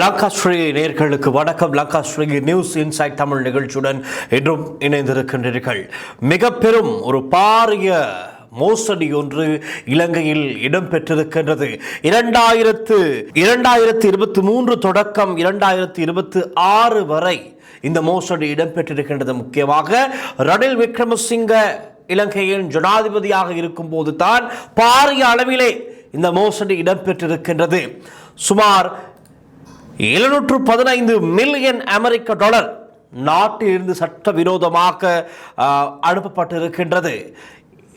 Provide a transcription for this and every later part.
லங்காஸ்ரீ நேயர்களுக்கு வணக்கம். Lankasri news inside Tamil நிகழ்ச்சியுடன் என்றும் இணைந்திருக்கின்றீர்கள். மிக பெரும் ஒரு பாரிய மோசடி ஒன்று இலங்கையில் இடம்பெற்றிருக்கின்றது. 2023 தொடக்கம் 2026 வரை இந்த மோசடி இடம்பெற்றிருக்கின்றது. முக்கியமாக ரணில் விக்ரமசிங்க இலங்கையின் ஜனாதிபதியாக இருக்கும் போது தான் பாரிய அளவிலே இந்த மோசடி இடம்பெற்றிருக்கின்றது. சுமார் 715 மில்லியன் அமெரிக்க டாலர் நாட்டிலிருந்து சட்டவிரோதமாக அனுப்பப்பட்டிருக்கின்றது.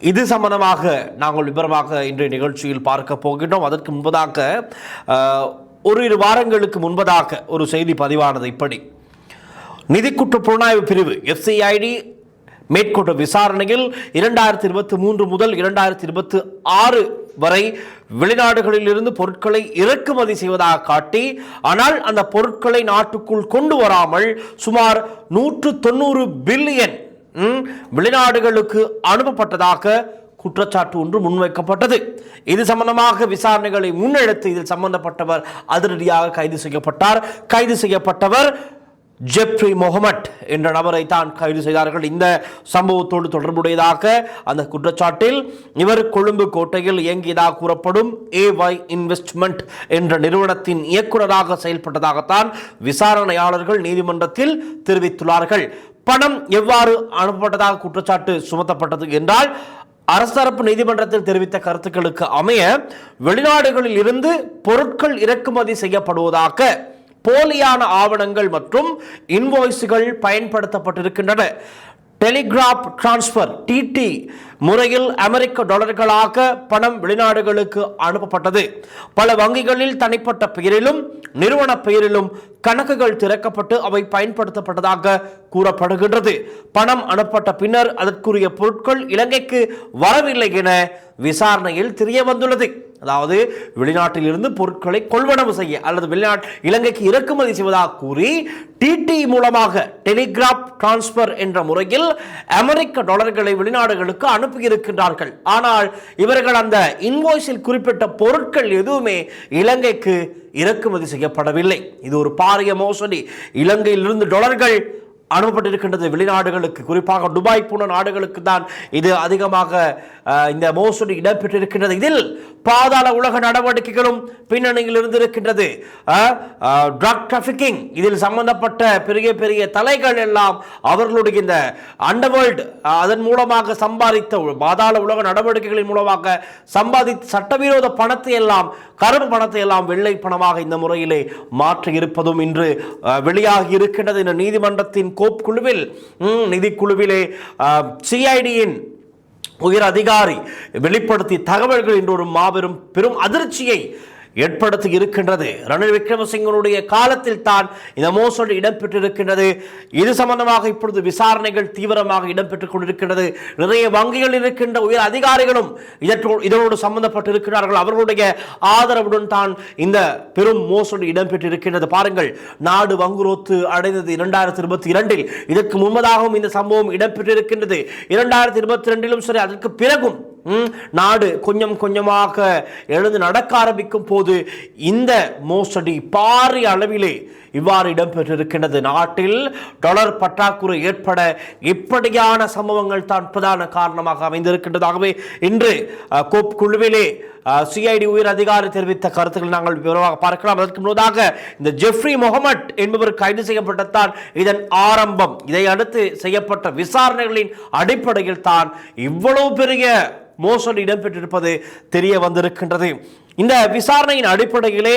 இது சம்பந்தமாக நாங்கள் விவரமாக இன்றைய நிகழ்ச்சியில் பார்க்க போகின்றோம். அதற்கு முன்பதாக ஓரிரு வாரங்களுக்கு முன்பதாக ஒரு செய்தி பதிவானது இப்படி: நிதிக்குற்ற புலனாய்வு பிரிவு FCID மேற்கொண்ட விசாரணையில் 2023 முதல் 2026 வரை வெளிநாடுகளில் இருந்து பொருட்களை இறக்குமதி செய்வதாக காட்டி, ஆனால் அந்த பொருட்களை நாட்டுக்குள் கொண்டு வராமல் சுமார் 190 பில்லியன் வெளிநாடுகளுக்கு அனுப்பப்பட்டதாக குற்றச்சாட்டு ஒன்று முன்வைக்கப்பட்டது. இது சம்பந்தமாக விசாரணைகளை முன்னெடுத்து இதில் சம்பந்தப்பட்டவர் அதிரடியாக கைது செய்யப்பட்டார். கைது செய்யப்பட்டவர் ஜெப்ரி முகமட் என்ற நபரை தான் கைது செய்தார்கள். இந்த சம்பவத்தோடு தொடர்புடையதாக அந்த குற்றச்சாட்டில் இவர் கொழும்பு கோட்டையில் இயங்கியதாக கூறப்படும் AY இன்வெஸ்ட்மெண்ட் என்ற நிறுவனத்தின் இயக்குநராக செயல்பட்டதாகத்தான் விசாரணையாளர்கள் நீதிமன்றத்தில் தெரிவித்துள்ளார்கள். பணம் எவ்வாறு அனுப்பப்பட்டதாக குற்றச்சாட்டு சுமத்தப்பட்டது என்றால், அரசரப்பு நீதிமன்றத்தில் தெரிவித்த கருத்துக்களுக்கு அமைய வெளிநாடுகளில் இருந்து பொருட்கள் இறக்குமதி செய்யப்படுவதாக போலியான ஆவணங்கள் மற்றும் இன்வாய்ஸ்கள் பயன்படுத்தப்பட்டிருக்கின்றன. டெலிகிராப் டிரான்ஸ்பர் TT முறையில் அமெரிக்க டாலர்களாக பணம் வெளிநாடுகளுக்கு அனுப்பப்பட்டது. பல வங்கிகளில் தனிப்பட்ட பெயரிலும் நிறுவன பெயரிலும் கணக்குகள் திறக்கப்பட்டு அவை பயன்படுத்தப்பட்டதாக கூறப்படுகின்றது. பணம் அனுப்பப்பட்ட பின்னர் அதற்குரிய பொருட்கள் இலங்கைக்கு வரவில்லை என விசாரணையில் தெரிய வந்துள்ளது. அதாவது வெளிநாட்டில் இருந்து பொருட்களை கொள்வனவு செய்ய அல்லது இலங்கைக்கு இறக்குமதி செய்வதாக கூறி TT மூலமாக டெலிகிராப் டிரான்ஸ்பர் என்ற முறையில் அமெரிக்க டாலர்களை வெளிநாடுகளுக்கு அனுப்பியிருக்கின்றார்கள். ஆனால் இவர்கள் அந்த இன்வாய்ஸில் குறிப்பிட்ட பொருட்கள் எதுவுமே இலங்கைக்கு இறக்குமதி செய்யப்படவில்லை. இது ஒரு பாரிய மோசடி. இலங்கையிலிருந்து டாலர்கள் அனுப்பப்பட்டிருக்கின்றது வெளிநாடுகளுக்கு, குறிப்பாக துபாய் போன்ற நாடுகளுக்கு தான் இது அதிகமாக இந்த மோசடி இடம்பெற்றிருக்கின்றது. இதில் பாதாள உலக நடவடிக்கைகளும் பின்னணியில் இருந்திருக்கின்றது. ட்ரக் டிராபிக்கிங் இதில் சம்பந்தப்பட்ட பெரிய பெரிய தலைகள் எல்லாம் அவர்களுடைய இந்த அண்டர்வேர்ல்ட் அதன் மூலமாக சம்பாதித்த பாதாள உலக நடவடிக்கைகளின் மூலமாக சம்பாதித்த சட்டவிரோத பணத்தை எல்லாம், கருப்பு பணத்தை எல்லாம் வெள்ளை பணமாக இந்த முறையிலே மாற்றி இருப்பதும் இன்று வெளியாகி இருக்கின்றது. இந்த நீதிமன்றத்தின் கோப் குழுவில் நிதிக்குழுவிலே CIDயின் உயர் அதிகாரி வெளிப்படுத்திய தகவல்கள் இன்று ஒரு மாபெரும் பெரும் அதிர்ச்சியை ஏற்படுத்தி இருக்கின்றது. ரணில் விக்ரமசிங்கனுடைய காலத்தில் தான் இந்த மோசடி இடம்பெற்றிருக்கின்றது. இது சம்பந்தமாக இப்பொழுது விசாரணைகள் தீவிரமாக இடம்பெற்றுக் கொண்டிருக்கின்றது. நிறைய வங்கிகள் இருக்கின்ற உயர் அதிகாரிகளும் இதனோடு சம்பந்தப்பட்டிருக்கிறார்கள். அவர்களுடைய ஆதரவுடன் தான் இந்த பெரும் மோசடி இடம்பெற்றிருக்கின்றது. பாருங்கள், நாடு வங்குரோத்து அடைந்தது 2022. இதற்கு முன்பதாகவும் இந்த சம்பவம் இடம்பெற்றிருக்கின்றது. 2022 சரி, அதற்கு பிறகும் நாடு கொஞ்சம் கொஞ்சமாக எழுந்து நடக்க ஆரம்பிக்கும் போது இந்த மோசடி பாரிய அளவிலே இவ்வாறு இடம்பெற்றிருக்கின்றது. நாட்டில் டாலர் பற்றாக்குறை ஏற்பட இப்படியான சம்பவங்கள் தான் பிரதான காரணமாக அமைந்திருக்கின்றதாகவே இன்று கோப் குழுவிலே CID உயர் அதிகாரி தெரிவித்த கருத்துக்களை நாங்கள் விவரமாக பார்க்கலாம். அதற்கு முன்னதாக இந்த ஜெப்ரி முகமட் என்பவர் கைது செய்யப்பட்டதான் இதன் ஆரம்பம். இதை அடுத்து செய்யப்பட்ட விசாரணைகளின் அடிப்படையில் தான் இவ்வளவு பெரிய மோசடி இடம்பெற்றிருப்பது தெரிய வந்திருக்கின்றது. இந்த விசாரணையின் அடிப்படையிலே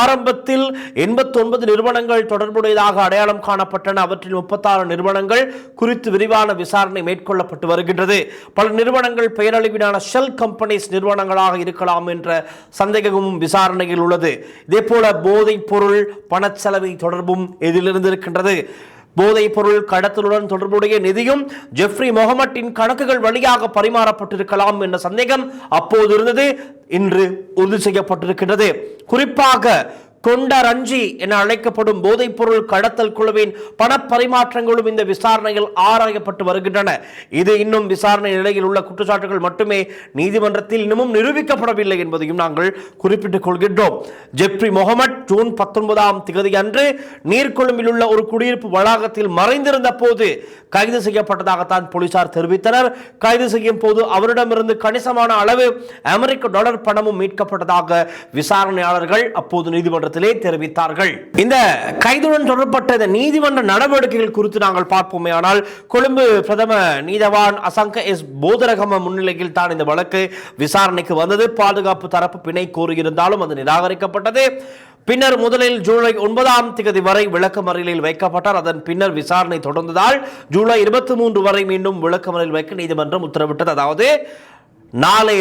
ஆரம்பத்தில் 89 நிறுவனங்கள் தொடர்புடையதாக அடையாளம் காணப்பட்டன. அவற்றில் 36 நிறுவனங்கள் குறித்து விரிவான விசாரணை மேற்கொள்ளப்பட்டு வருகின்றது. பல நிறுவனங்கள் பெயரளவிலான ஷெல் கம்பெனிஸ் நிறுவனங்களாக இருக்கலாம் என்ற சந்தேகமும் விசாரணையில் உள்ளது. இதே போல போதைப் பொருள் பணச்செலவை தொடர்பும் இதிலிருந்து இருக்கின்றது. போதைப் பொருள் கடத்தலுடன் தொடர்புடைய நிதியும் ஜெப்ரி முகமட்டின் கணக்குகள் வழியாக பரிமாறப்பட்டிருக்கலாம் என்ற சந்தேகம் அப்போது இருந்தது. இன்று உறுதி செய்யப்பட்டிருக்கின்றது. குறிப்பாக கொண்டரஞ்சி என அழைக்கப்படும் போதைப்பொருள் கடத்தல் குழுவின் பணப்பரிமாற்றங்களும் இந்த விசாரணையில் ஆராயப்பட்டு வருகின்றன. இது இன்னும் விசாரணை நிலையில் உள்ள குற்றச்சாட்டுகள் மட்டுமே நீதிமன்றத்தில் இன்னமும் நிரூபிக்கப்படவில்லை என்பதையும் நாங்கள் குறிப்பிட்டுக் கொள்கின்றோம். ஜெப்ரி முகமது ஜூன் 19ஆம் தேதி அன்று நீர்கொழும்பில் உள்ள ஒரு குடியிருப்பு வளாகத்தில் மறைந்திருந்த போது கைது செய்யப்பட்டதாகத்தான் போலீசார் தெரிவித்தனர். கைது செய்யும் போது அவரிடமிருந்து கணிசமான அளவு அமெரிக்க டாலர் பணமும் மீட்கப்பட்டதாக விசாரணையாளர்கள் அப்போது நீதிமன்றத்திலே தெரிவித்தார்கள். இந்த கைதுடன் தொடர்பட்ட இந்த நீதிமன்ற நடவடிக்கைகள் குறித்து நாங்கள் பார்ப்போமே. ஆனால் கொழும்பு பிரதம நீதவான் அசங்க எஸ் போதரகம முன்னிலையில் தான் இந்த வழக்கு விசாரணைக்கு வந்தது. பாதுகாப்பு தரப்பு பிணை கோரியிருந்தாலும் அது நிராகரிக்கப்பட்டது. பின்னர் முதலில் ஜூலை 9ஆம் தேதி வரை விளக்கமறியலில் வைக்கப்பட்டார். அதன் பின்னர் விசாரணை தொடர்ந்ததால் ஜூலை 23 வரை மீண்டும் விளக்கமறியலில் வைக்க நீதிமன்றம் உத்தரவிட்டது. அதாவது நாளைய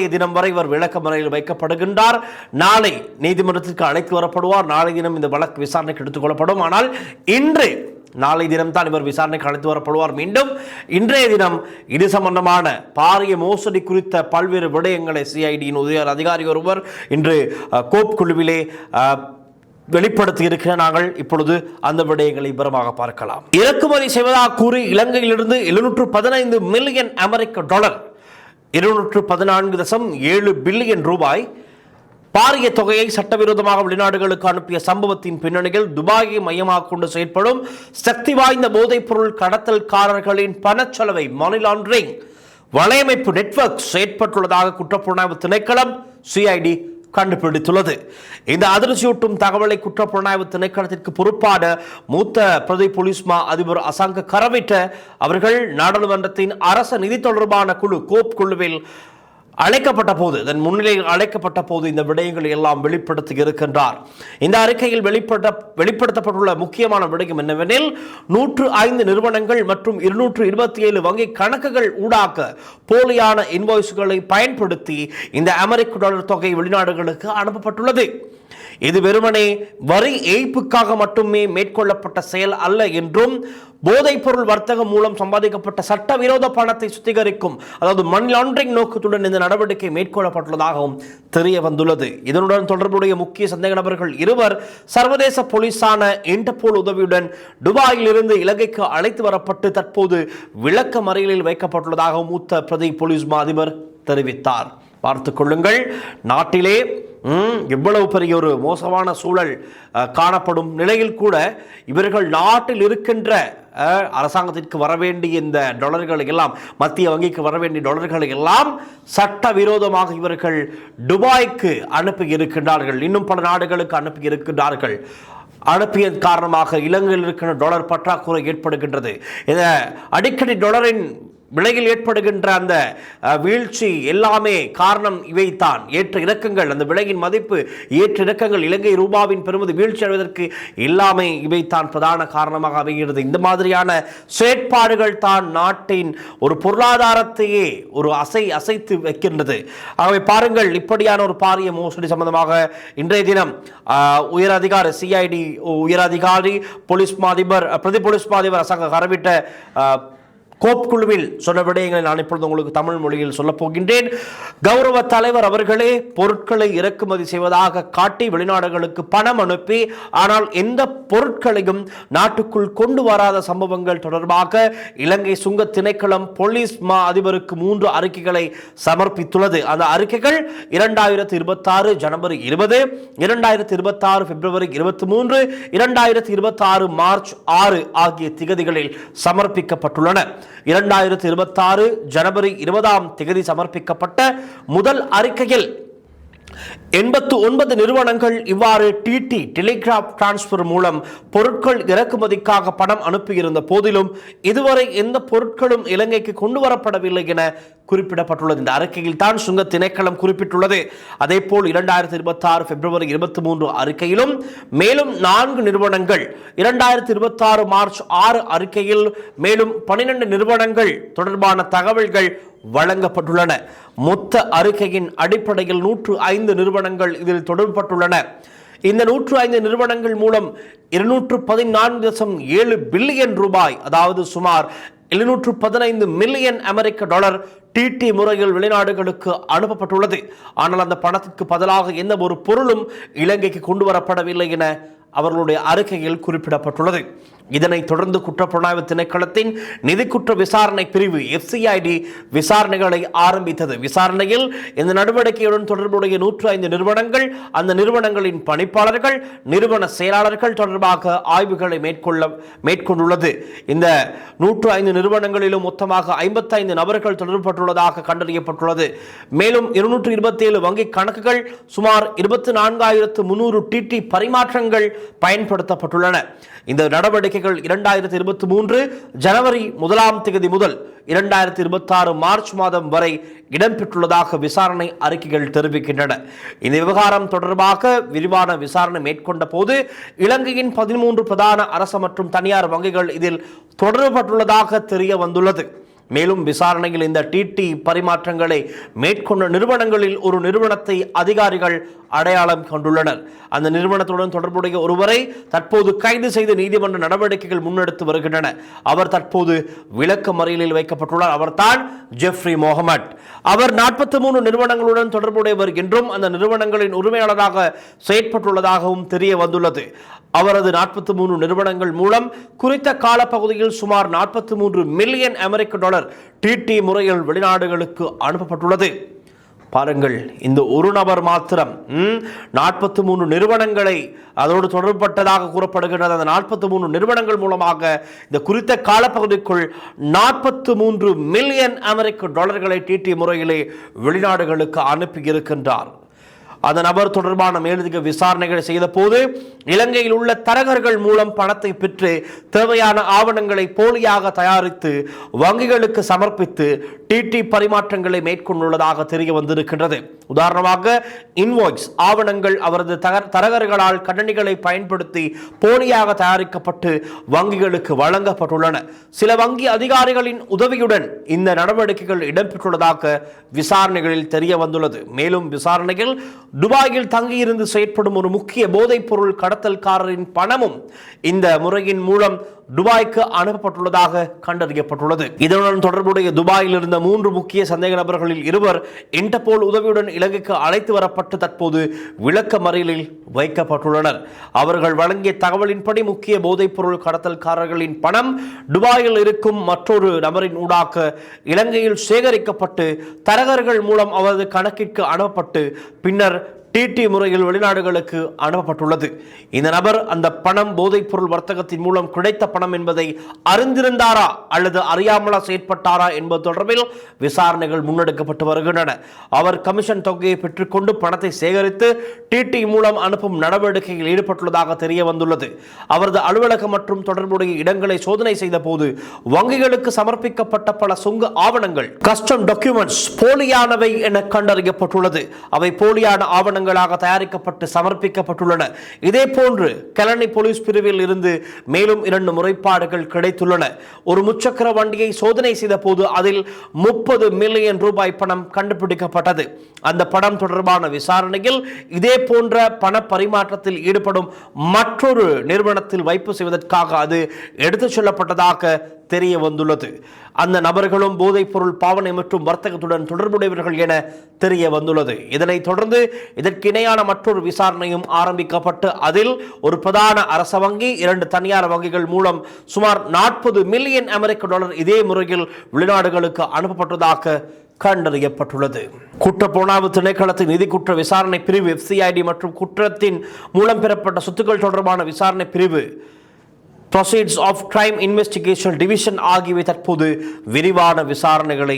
தினம் வரை இவர் விளக்கமறையில் வைக்கப்படுகின்றார். நாளை நீதிமன்றத்திற்கு அழைத்து வரப்படுவார். நாளை தினம் இந்த வழக்கு விசாரணைக்கு எடுத்துக் கொள்ளப்படும். ஆனால் நாளை தினம் தான் இவர் விசாரணைக்கு அழைத்து வரப்படுவார். மீண்டும் இன்றைய தினம் இது சம்பந்தமான பாரிய மோசடி குறித்த பல்வேறு விடயங்களை சிஐடியின் உயர் அதிகாரி ஒருவர் இன்று கோப் குழுவிலே வெளிப்படுத்தி இருக்கிற நாங்கள் இப்பொழுது அந்த விடயங்களை விவரமாக பார்க்கலாம். இறக்குமதி செய்வதாக கூறி இலங்கையிலிருந்து 715 மில்லியன் அமெரிக்க டாலர் 214.7 பில்லியன் ரூபாய் பாரிய தொகையை சட்டவிரோதமாக வெளிநாடுகளுக்கு அனுப்பிய சம்பவத்தின் பின்னணியில் துபாயை மையமாக கொண்டு செயல்படும் சக்தி வாய்ந்த போதைப் பொருள் கடத்தல்காரர்களின் பணச்செலவை மணி லாண்டரிங் வலையமைப்பு நெட்வொர்க் செயற்பட்டுள்ளதாக குற்றப்புலனாய்வு திணைக்களம் சிஐடி கண்டுபிடித்துள்ளது. இந்த அதிர்ச்சியூட்டும் தகவலை குற்றப்புலனாய்வு திணைக்களத்திற்கு பொறுப்பான மூத்த பிரதி போலீஸ் மா அதிபர் அசங்க கரவிட்ட அவர்கள் நாடாளுமன்றத்தின் அரச நிதி தொடர்பான குழு கோப் குழுவில் அழைக்கப்பட்ட போது இதன் முன்னிலையில் அழைக்கப்பட்ட போது இந்த விடயங்களை எல்லாம் வெளிப்படுத்தி இருக்கின்றார். இந்த அறிக்கையில் வெளிப்படுத்தப்பட்டுள்ள முக்கியமான விடயம் என்னவெனில் 105 நிறுவனங்கள் மற்றும் 227 வங்கி கணக்குகள் ஊடாக போலியான இன்வாய்ஸ்களை பயன்படுத்தி இந்த அமெரிக்க டாலர் தொகை வெளிநாடுகளுக்கு அனுப்பப்பட்டுள்ளது. இது வெறுமனே வரி ஏய்ப்புக்காக மட்டுமே மேற்கொள்ளப்பட்ட செயல் அல்ல என்றும் போதைப் பொருள் வர்த்தகம் மூலம் சம்பாதிக்கப்பட்ட சட்டவிரோத பணத்தை சுத்திகரிக்கும் அதாவது மணி லாண்டரிங் நோக்கத்துடன் இந்த நடவடிக்கை மேற்கொள்ளப்பட்டுள்ளதாகவும் தெரிய வந்துள்ளது. இதனுடன் தொடர்புடைய முக்கிய சந்தேக நபர்கள் இருவர் சர்வதேச போலீசான இன்டர்போல் உதவியுடன் துபாயில் இருந்து இலங்கைக்கு அழைத்து வரப்பட்டு தற்போது விளக்க மறியலில் வைக்கப்பட்டுள்ளதாக மூத்த பிரதி போலீஸ் மா அதிபர் தெரிவித்தார். பார்த்துக் கொள்ளுங்கள், நாட்டிலே எவ்வளவு பெரிய ஒரு மோசமான சூழல் காணப்படும் நிலையில் கூட இவர்கள் நாட்டில் இருக்கின்ற அரசாங்கத்திற்கு வரவேண்டிய இந்த டாலர்களை எல்லாம் மத்திய வங்கிக்கு வரவேண்டிய டாலர்களை எல்லாம் சட்டவிரோதமாக இவர்கள் துபாய்க்கு அனுப்பி இருக்கின்றார்கள். இன்னும் பல நாடுகளுக்கு அனுப்பி இருக்கின்றார்கள். அனுப்பியது காரணமாக இலங்கையில் இருக்கிற டாலர் பற்றாக்குறை ஏற்படுகின்றது. அடிக்கடி டாலரின் விலையில் ஏற்படுகின்ற அந்த வீழ்ச்சி எல்லாமே காரணம் இவைத்தான். ஏற்ற இறக்கங்கள், அந்த விலையின் மதிப்பு ஏற்ற இறக்கங்கள், இலங்கை ரூபாவின் பெறுமதி வீழ்ச்சி அடைவதற்கு எல்லாமே இவைத்தான் பிரதான காரணமாக அமைகிறது. இந்த மாதிரியான செயற்பாடுகள் தான் நாட்டின் ஒரு பொருளாதாரத்தையே ஒரு அசைத்து வைக்கின்றது. ஆகவே பாருங்கள், இப்படியான ஒரு பாரிய மோசடி சம்பந்தமாக இன்றைய தினம் உயர் அதிகாரி சிஐடி உயர் அதிகாரி போலீஸ் மாதிபர் பிரதி போலீஸ் மாதிபர் அசங்க கரவிட்ட கோப் குழுவில் சொன்ன விடயங்களை நான் இப்பொழுது உங்களுக்கு தமிழ் மொழியில் சொல்ல போகின்றேன். கௌரவ தலைவர் அவர்களே பொருட்களை இறக்குமதி செய்வதாக காட்டி வெளிநாடுகளுக்கு பணம் அனுப்பி ஆனால் எந்த பொருட்களையும் நாட்டுக்குள் கொண்டு வராத சம்பவங்கள் தொடர்பாக இலங்கை சுங்க திணைக்களம் போலீஸ் மா அதிபருக்கு 3 அறிக்கைகளை சமர்ப்பித்துள்ளது. அந்த அறிக்கைகள் 2026 ஜனவரி 20, 2026 பிப்ரவரி 23, 2026 மார்ச் 6 ஆகிய திகதிகளில் சமர்ப்பிக்கப்பட்டுள்ளன. 2026 ஜனவரி 20ஆம் தேதி சமர்ப்பிக்கப்பட்ட முதல் அறிக்கையில் 89 நிறுவனங்கள் இவ்வாறு டெலிகிராப் டிரான்ஸ்பர் மூலம் பொருட்கள் இறக்குமதிக்காக பணம் அனுப்பியிருந்த போதிலும் இதுவரை எந்த பொருட்களும் இலங்கைக்கு கொண்டு வரப்படவில்லை என குறிப்பிடப்பட்டுள்ளது. இந்த அறிக்கையில் தான் சுங்க திணைக்களம் குறிப்பிட்டுள்ளது. அதேபோல் 2026 பிப்ரவரி 23 அறிக்கையிலும் மேலும் 4 நிறுவனங்கள் 2026 மார்ச் 6 அறிக்கையில் மேலும் 12 நிறுவனங்கள் தொடர்பான தகவல்கள் வழங்கப்பட்டுள்ளன. மொத்த அறிக்கையின் அடிப்படையில் 105 நிறுவனங்கள் இதில் தொடர்பட்டுள்ளன. இந்த 105 நிறுவனங்கள் மூலம் 214.7 பில்லியன் ரூபாய் அதாவது சுமார் 715 மில்லியன் அமெரிக்க டாலர் டிடி முறையில் வெளிநாடுகளுக்கு அனுப்பப்பட்டுள்ளது. ஆனால் அந்த பணத்திற்கு பதிலாக எந்த ஒரு பொருளும் இலங்கைக்கு கொண்டு வரப்படவில்லை என அவர்களுடைய அறிக்கையில் குறிப்பிடப்பட்டுள்ளது. இதனைத் தொடர்ந்து குற்றப்புலனாய்வு திணைக்களத்தின் நிதிக்குற்ற விசாரணை பிரிவு FCID விசாரணைகளை ஆரம்பித்தது. விசாரணையில் இந்த நடவடிக்கையுடன் தொடர்புடைய 105 நிறுவனங்கள், அந்த நிறுவனங்களின் பணிப்பாளர்கள், நிறுவன செயலாளர்கள் தொடர்பாக ஆய்வுகளை மேற்கொண்டுள்ளது. இந்த 105 நிறுவனங்களிலும் மொத்தமாக 55 நபர்கள் தொடர்புபட்டுள்ளதாக கண்டறியப்பட்டுள்ளது. மேலும் 227 வங்கி கணக்குகள், சுமார் 24,300 டிடி பரிமாற்றங்கள் பயன்படுத்தப்பட்டுள்ளன. இந்த நடவடிக்கைகள் 2023 ஜனவரி 1 முதல் 2026 மார்ச் மாதம் வரை இடம்பெற்றுள்ளதாக விசாரணை அறிக்கைகள் தெரிவிக்கின்றன. இந்த விவகாரம் தொடர்பாக விரிவான விசாரணை மேற்கொண்ட போது இலங்கையின் 13 பிரதான அரசு மற்றும் தனியார் வங்கிகள் இதில் தொடர்புபட்டுள்ளதாக தெரிய வந்துள்ளது. மேலும் விசாரணையில் இந்த டிடி பரிமாற்றங்களை மேற்கொண்ட நிறுவனங்களில் ஒரு நிறுவனத்தை அதிகாரிகள் அடையாளம் கண்டுள்ளனர். அந்த நிறுவனத்துடன் தொடர்புடைய ஒருவரை தற்போது கைது செய்து நீதிமன்ற நடவடிக்கைகள் முன்னெடுத்து வருகின்றன. அவர் தற்போது விளக்க மறியலில் வைக்கப்பட்டுள்ளார். அவர்தான் ஜெஃப்ரி மொஹமட். அவர் 43 நிறுவனங்களுடன் தொடர்புடையவர் என்றும் அந்த நிறுவனங்களின் உரிமையாளராக செயற்பட்டுள்ளதாகவும் தெரிய வந்துள்ளது. அவரது 43 நிறுவனங்கள் மூலம் குறித்த காலப்பகுதியில் சுமார் 43 மில்லியன் அமெரிக்க டாலர் டிடி முறையில் வெளிநாடுகளுக்கு அனுப்பப்பட்டுள்ளது. பாருங்கள், இந்த ஒரு நபர் மாத்திரம் 43 நிறுவனங்களை அதோடு தொடர்பட்டதாக கூறப்படுகிறது. அந்த 43 நிறுவனங்கள் மூலமாக இந்த குறித்த காலப்பகுதிக்குள் 43 மில்லியன் அமெரிக்க டாலர்களை டிடி முறையிலே வெளிநாடுகளுக்கு அனுப்பியிருக்கின்றார். அந்த நபர் தொடர்பான மேலதிக விசாரணைகளை செய்த போது இலங்கையில் உள்ள தரகர்கள் மூலம் பணத்தை பெற்று தேவையான ஆவணங்களை போலியாக தயாரித்து வங்கிகளுக்கு சமர்ப்பித்து டிடி பரிமாற்றங்களை மேற்கொண்டுள்ளதாக தெரிய வந்திருக்கின்றது. உதாரணமாக இன்வாய்ஸ் ஆவணங்கள் அவரது தரகர்களால் கணனிகளை பயன்படுத்தி போலியாக தயாரிக்கப்பட்டு வங்கிகளுக்கு வழங்கப்பட்டுள்ளன. சில வங்கி அதிகாரிகளின் உதவியுடன் இந்த நடவடிக்கைகள் இடம்பெற்றுள்ளதாக விசாரணைகளில் தெரிய வந்துள்ளது. மேலும் விசாரணையில் துபாயில் தங்கியிருந்து செயற்படும் ஒரு முக்கிய போதைப் பொருள் கடத்தல்காரரின் பணமும் இந்த முறையின் மூலம் துபாய்க்கு அனுப்பப்பட்டுள்ளதாக கண்டறியப்பட்டுள்ளது. இதனுடன் தொடர்புடைய துபாயில் இருந்த 3 முக்கிய சந்தேக நபர்களில் 2 இன்டர்போல் உதவியுடன் இலங்கைக்கு அழைத்து வரப்பட்டு தற்போது விளக்க மறியலில் வைக்கப்பட்டுள்ளனர். அவர்கள் வழங்கிய தகவலின்படி முக்கிய போதைப் பொருள் கடத்தல்காரர்களின் பணம் துபாயில் இருக்கும் மற்றொரு நபரின் ஊடாக இலங்கையில் சேகரிக்கப்பட்டு தரகர்கள் மூலம் அவரது கணக்கிற்கு அனுப்பப்பட்டு பின்னர் டிடி முறையில் வெளிநாடுகளுக்கு அனுப்பப்பட்டுள்ளது. இந்த நபர் அந்த பணம் போதைப் பொருள் வர்த்தகத்தின் மூலம் கிடைத்த பணம் என்பதை அறிந்திருந்தாரா அல்லது அறியாமலா செயற்பட்டாரா என்பது தொடர்பில் விசாரணைகள் முன்னெடுக்கப்பட்டு வருகின்றன. அவர் கமிஷன் தொகையை பெற்றுக்கொண்டு பணத்தை சேகரித்து டிடி மூலம் அனுப்பும் நடவடிக்கையில் ஈடுபட்டுள்ளதாக தெரிய வந்துள்ளது. அவரது அலுவலகம் மற்றும் தொடர்புடைய இடங்களை சோதனை செய்த போது வங்கிகளுக்கு சமர்ப்பிக்கப்பட்ட பல சுங்க ஆவணங்கள், கஸ்டம் டாக்குமெண்ட்ஸ் போலியானவை என கண்டறியப்பட்டுள்ளது. அவை போலியான ஆவணங்களாக தயாரிக்கப்பட்டு சமர்ப்பிக்கப்பட்டுள்ளன. இதே போன்று கலனி போலீஸ் பிரிவில் இருந்து மேலும் 2 முறைப்பாடுகள் கிடைத்துள்ளன. ஒரு முச்சக்கர வண்டியை சோதனை செய்த போது அதில் 30 மில்லியன் ரூபாய் பணம் கண்டுபிடிக்கப்பட்டது. அந்த பணம் தொடர்பான விசாரணையில் இதே போன்ற பண பரிமாற்றத்தில் ஈடுபடும் மற்றொரு நிறுவனத்தில் வைப்பு செய்வதற்காக அது எடுத்துச் செல்லப்பட்டதாக தெரிய வந்துள்ளது. அந்த நபர்களும் போதைப் பொருள் பாவனை மற்றும் வர்த்தகத்துடன் தொடர்புடையவர்கள் என தெரிய வந்துள்ளது. இதனைத் தொடர்ந்து இதற்கு இணையான மற்றொரு விசாரணையும் ஆரம்பிக்கப்பட்டு அதில் ஒரு பிரதான அரச வங்கி, 2 தனியார் வங்கிகள் மூலம் சுமார் 40 மில்லியன் அமெரிக்க டாலர் இதே முறையில் வெளிநாடுகளுக்கு அனுப்பப்பட்டதாக கண்டறியப்பட்டுள்ளது. குற்றப்புலனாய்வு திணைக்களத்தின் நிதிக்குற்ற விசாரணை பிரிவு FCID மற்றும் குற்றத்தின் மூலம் பெறப்பட்ட சொத்துக்கள் தொடர்பான விசாரணை பிரிவு Proceeds of Crime Investigation Division ஆகியவை தற்போது விரிவான விசாரணைகளை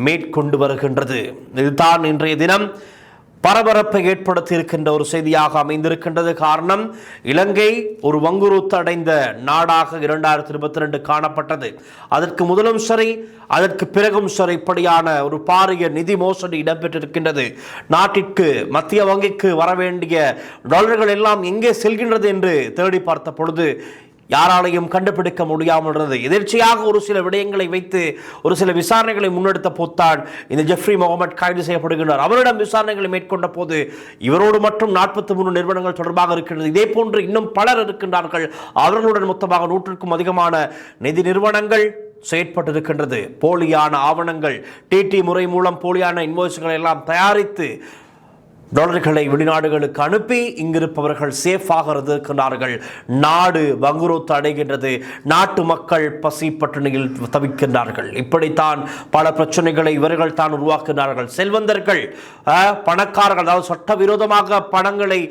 மேற்கொண்டு வருகின்றது. இதுதான் இன்றைய தினம் பரபரப்பை ஏற்படுத்தி இருக்கின்ற ஒரு செய்தியாக அமைந்திருக்கின்றது. காரணம், இலங்கை ஒரு வங்குரோத்து அடைந்த நாடாக 2022 காணப்பட்டது. அதற்கு முதலும் சரி, அதற்கு பிறகும் சரி இப்படியான ஒரு பாரிய நிதி மோசடி இடம்பெற்றிருக்கின்றது. நாட்டிற்கு மத்திய வங்கிக்கு வரவேண்டிய டாலர்கள் எல்லாம் எங்கே செல்கின்றது என்று தேடி பார்த்த பொழுது யாராலையும் கண்டுபிடிக்க முடியாமல் இருந்தது. எதிர்ச்சியாக ஒரு சில விடயங்களை வைத்து ஒரு சில விசாரணைகளை முன்னெடுத்த போத்தான் இந்த ஜெஃப்ரி மொஹமட் கைது செய்யப்படுகின்றார். அவரிடம் விசாரணைகளை மேற்கொண்ட போது இவரோடு மட்டும் 43 நிறுவனங்கள் தொடர்பாக இருக்கின்றது. இதே போன்று இன்னும் பலர் இருக்கின்றார்கள். அவர்களுடன் மொத்தமாக 100க்கும் அதிகமான நிதி நிறுவனங்கள் செயற்பட்டிருக்கின்றது. போலியான ஆவணங்கள், டிடி முறை மூலம் போலியான இன்வாய்ஸ்களை எல்லாம் தயாரித்து டாலர்களை வெளிநாடுகளுக்கு அனுப்பி இங்கிருப்பவர்கள் சேஃபாக இருக்கின்றார்கள். நாடு வங்குரோத்து அடைகின்றது. நாட்டு மக்கள் பசி பட்டினியில் தவிக்கின்றார்கள். இப்படித்தான் பல பிரச்சனைகளை இவர்கள் தான் உருவாக்குகிறார்கள். செல்வந்தர்கள், பணக்காரர்கள், அதாவது சட்டவிரோதமாக பணங்களை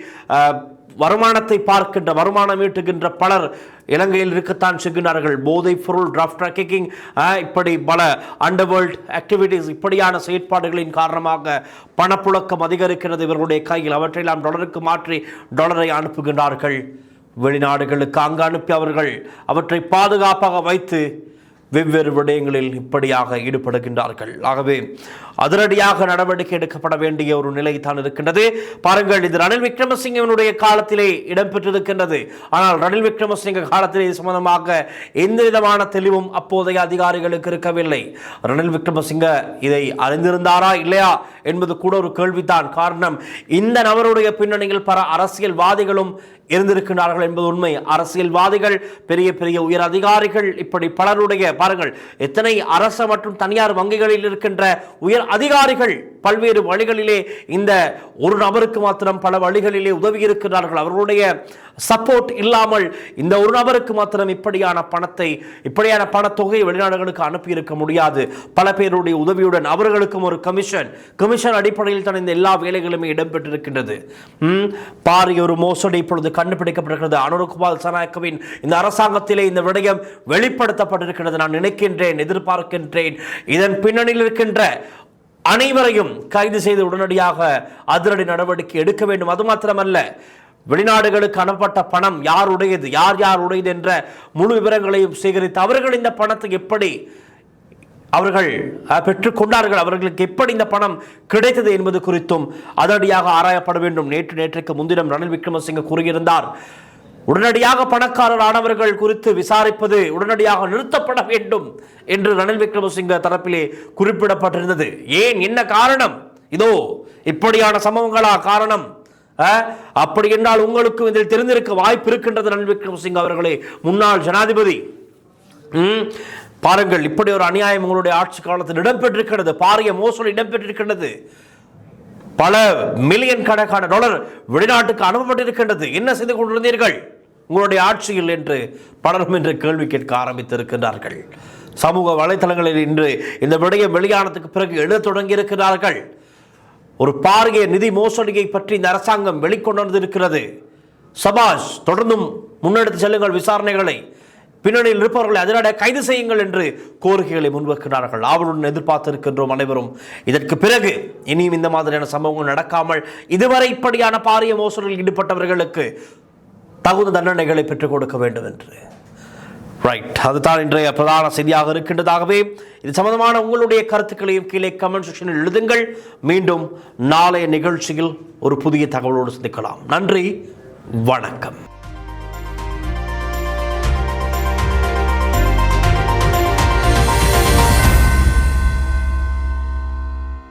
வருமானத்தை பார்க்கின்ற, வருமானம் ஈட்டுகின்ற பலர் இலங்கையில் இருக்கத்தான் செய்கின்றார்கள். போதைப் பொருள், டிராஃப்ட் ட்ராக்கிங், இப்படி பல அண்டர்வேர்ல்ட் ஆக்டிவிட்டீஸ், இப்படியான செயற்பாடுகளின் காரணமாக பணப்புழக்கம் அதிகரிக்கிறது இவர்களுடைய கையில். அவற்றையெல்லாம் டாலருக்கு மாற்றி டாலரை அனுப்புகின்றார்கள் வெளிநாடுகளுக்கு. அங்கு அனுப்பி அவர்கள் அவற்றை பாதுகாப்பாக வைத்து வெவ்வேறு விடயங்களில் இப்படியாக ஈடுபடுகின்றார்கள். ஆகவே அதிரடியாக நடவடிக்கை எடுக்கப்பட வேண்டிய ஒரு நிலை தான் இருக்கின்றது. பாருங்கள், இது ரணில் விக்ரமசிங்கனுடைய காலத்திலே இடம்பெற்றிருக்கின்றது. ஆனால் ரணில் விக்ரமசிங்க காலத்திலே சம்பந்தமாக எந்த விதமான தெளிவும் அப்போதைய அதிகாரிகளுக்கு இருக்கவில்லை. ரணில் விக்ரமசிங்க இதை அறிந்திருந்தாரா இல்லையா என்பது கூட ஒரு கேள்விதான். காரணம், இந்த நபருடைய பின்னணியில் பல அரசியல்வாதிகளும் இருந்திருக்கிறார்கள் என்பது உண்மை. அரசியல்வாதிகள், பெரிய பெரிய உயர் அதிகாரிகள், இப்படி பலருடைய, பாருங்கள், எத்தனை அரசு மற்றும் தனியார் வங்கிகளில் இருக்கின்ற உயர் அதிகாரிகள் பல்வேறு வழிகளிலே இந்த ஒரு நபருக்கு மாத்திரம் பல வழிகளிலே உதவி இருக்கிறார்கள். அவர்களுடைய சப்போர்ட் இல்லாமல் இந்த ஒரு நபருக்கு மாத்திரம் இப்படியான பணத்தை, இப்படியான பணத்தொகையை வெளிநாடுகளுக்கு அனுப்பி இருக்க முடியாது. பல பேருடைய உதவியுடன் அவர்களுக்கும் ஒரு கமிஷன் அடிப்படையில் தான் இந்த எல்லா வேலைகளுமே இடம்பெற்றிருக்கின்றது. பாரிய ஒரு மோசடி இப்பொழுது கண்டுபிடிக்கப்பட்டிருக்கிறது. அனுரகுமார் சனாயக்கவின் இந்த அரசாங்கத்திலே இந்த விடயம் வெளிப்படுத்தப்பட்டிருக்கிறது. நான் நினைக்கின்றேன், எதிர்பார்க்கின்றேன், இதன் பின்னணியில் இருக்கின்ற அனைவரையும் கைது செய்து உடனடியாக அதிரடி நடவடிக்கை எடுக்க வேண்டும். அது மாத்திரமல்ல, வெளிநாடுகளுக்கு அனுப்பப்பட்ட பணம் யாருடையது, யார் உடையது என்ற முழு விவரங்களையும் சேகரித்து அவர்கள் இந்த பணத்தை எப்படி அவர்கள் பெற்றுக்கொண்டார்கள், அவர்களுக்கு எப்படி இந்த பணம் கிடைத்தது என்பது குறித்தும் அதிரடியாக ஆராயப்பட வேண்டும். நேற்றுக்கு முன்தினம் ரணில் விக்ரமசிங்க கூறியிருந்தார், உடனடியாக பணக்காரர் ஆனவர்கள் குறித்து விசாரிப்பது உடனடியாக நிறுத்தப்பட வேண்டும் என்று ரணில் விக்ரமசிங்க தரப்பிலே குறிப்பிடப்பட்டிருந்தது. ஏன், என்ன காரணம்? இதோ இப்படியான சம்பவங்களா காரணம்? அப்படி என்றால் உங்களுக்கு இதில் தெரிந்திருக்க வாய்ப்பு இருக்கின்றது. ரணில் விக்ரமசிங்க அவர்களே, முன்னாள் ஜனாதிபதி, பாருங்கள், இப்படி ஒரு அநியாயம் உங்களுடைய ஆட்சி காலத்தில் இடம்பெற்றிருக்கிறது. பாரிய மோசடி இடம்பெற்றிருக்கிறது. பல மில்லியன் கணக்கான டாலர் வெளிநாட்டுக்கு அனுப்பப்பட்டிருக்கின்றது. என்ன செய்து கொண்டிருந்தீர்கள் உங்களுடைய ஆட்சியில் என்று பலரும் இன்று கேள்வி கேட்க ஆரம்பித்திருக்கிறார்கள். சமூக வலைதளங்களில் இன்று இந்த விடயம் வெளியானதுக்கு பிறகு எழுத தொடங்கி இருக்கிறார்கள். ஒரு பாரிய நிதி மோசடியை பற்றி இந்த அரசாங்கம் வெளிக்கொண்டு வந்திருக்கிறது. சபாஷ், தொடர்ந்தும் முன்னெடுத்து செல்லுங்கள் விசாரணைகளை, பின்னணியில் இருப்பவர்களை அதிரடியாக கைது செய்யுங்கள் என்று கோரிக்கைகளை முன்வைக்கிறார்கள். ஆவலுடன் எதிர்பார்த்திருக்கின்றோம் அனைவரும். இதற்கு பிறகு இனியும் இந்த மாதிரியான சம்பவங்கள் நடக்காமல் இதுவரை இப்படியான பாரிய மோசடியில் ஈடுபட்டவர்களுக்கு தகுந்த தண்டனைகளை பெற்றுக் கொடுக்க வேண்டும் என்று. ரைட், அதுதான் இன்றைய பிரதான செய்தியாக இருக்கின்றதாகவே இது சம்பந்தமான உங்களுடைய கருத்துக்களையும் கீழே கமெண்ட் செக்ஷனில் எழுதுங்கள். மீண்டும் நாளைய நிகழ்ச்சியில் ஒரு புதிய தகவலோடு சந்திக்கலாம். நன்றி, வணக்கம்.